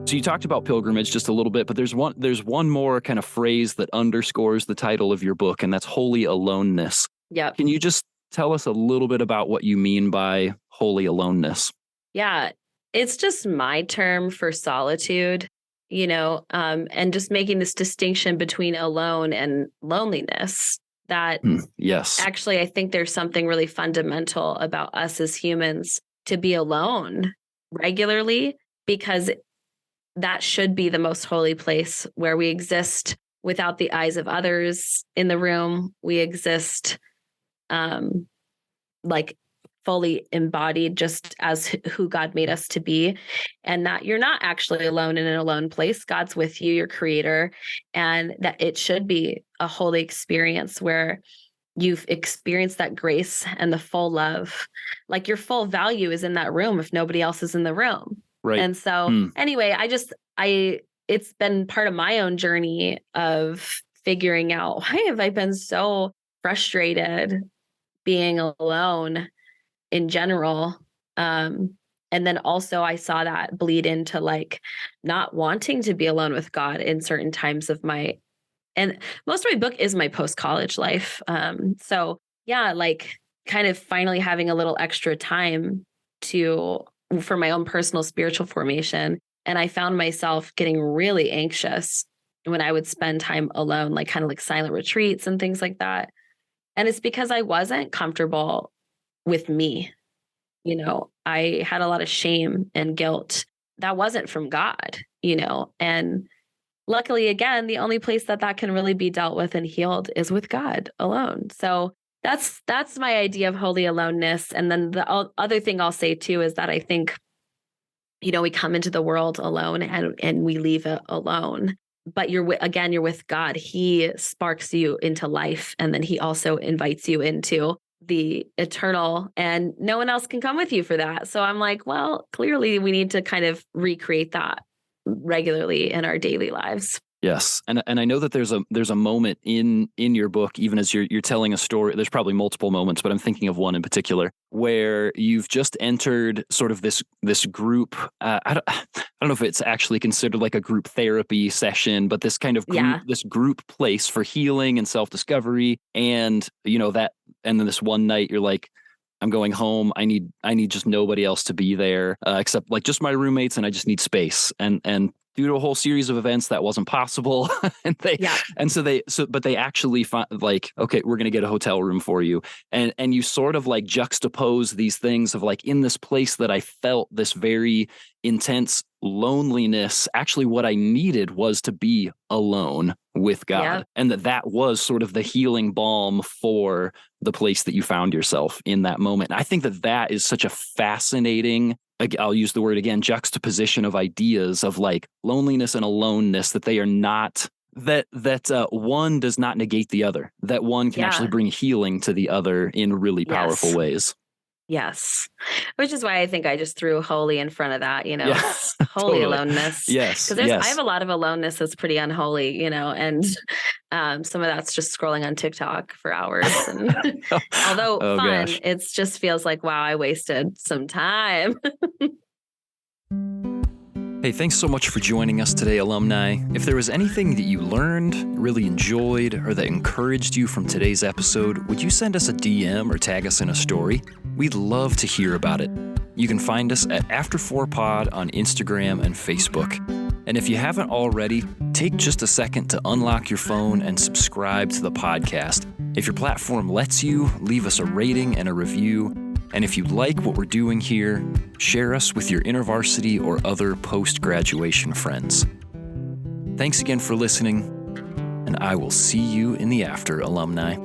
So you talked about pilgrimage just a little bit, but there's one more kind of phrase that underscores the title of your book, and that's holy aloneness. Yep. Can you just tell us a little bit about what you mean by holy aloneness? Yeah, it's just my term for solitude, and just making this distinction between alone and loneliness. That Yes. actually, I think there's something really fundamental about us as humans to be alone regularly, because that should be the most holy place where we exist without the eyes of others in the room. We exist like fully embodied just as who God made us to be, and that you're not actually alone in an alone place. God's with you, your creator, and that it should be a holy experience where you've experienced that grace and the full love. Like your full value is in that room if nobody else is in the room. Right. And so anyway, it's been part of my own journey of figuring out, why have I been so frustrated being alone in general? And then also I saw that bleed into like not wanting to be alone with God in certain times of and most of my book is my post-college life. So yeah, like kind of finally having a little extra time for my own personal spiritual formation. And I found myself getting really anxious when I would spend time alone, like kind of like silent retreats and things like that. And it's because I wasn't comfortable with me. I had a lot of shame and guilt that wasn't from God, and luckily, again, the only place that can really be dealt with and healed is with God alone. So that's my idea of holy aloneness. And then the other thing I'll say too is that I think, we come into the world alone and we leave it alone. But you're with God. He sparks you into life, and then he also invites you into the eternal, and no one else can come with you for that. So I'm like, well, clearly we need to kind of recreate that regularly in our daily lives. Yes, and I know that there's a moment in your book, even as you're telling a story. There's probably multiple moments, but I'm thinking of one in particular where you've just entered sort of this group. I don't know if it's actually considered like a group therapy session, but this kind of this group place for healing and self-discovery, and and then this one night you're like, I'm going home. I need just nobody else to be there except like just my roommates, and I just need space. And due to a whole series of events, that wasn't possible. But they actually like, okay, we're going to get a hotel room for you. And you sort of like juxtapose these things of like, in this place that I felt this very intense loneliness, actually what I needed was to be alone with God. Yep. And that was sort of the healing balm for the place that you found yourself in that moment. And I think that is such a fascinating, I'll use the word again, juxtaposition of ideas of like loneliness and aloneness, that they are not, that one does not negate the other, that one can actually bring healing to the other in really powerful ways. Yes. Which is why I think I just threw holy in front of that, holy totally. Aloneness. Yes. Because I have a lot of aloneness that's pretty unholy, and some of that's just scrolling on TikTok for hours. And although fun, it just feels like, wow, I wasted some time. Hey, thanks so much for joining us today, alumni. If there was anything that you learned, really enjoyed, or that encouraged you from today's episode, would you send us a DM or tag us in a story? We'd love to hear about it. You can find us at After4Pod on Instagram and Facebook. And if you haven't already, take just a second to unlock your phone and subscribe to the podcast. If your platform lets you, leave us a rating and a review. And if you like what we're doing here, share us with your InterVarsity or other post-graduation friends. Thanks again for listening, and I will see you in the after, alumni.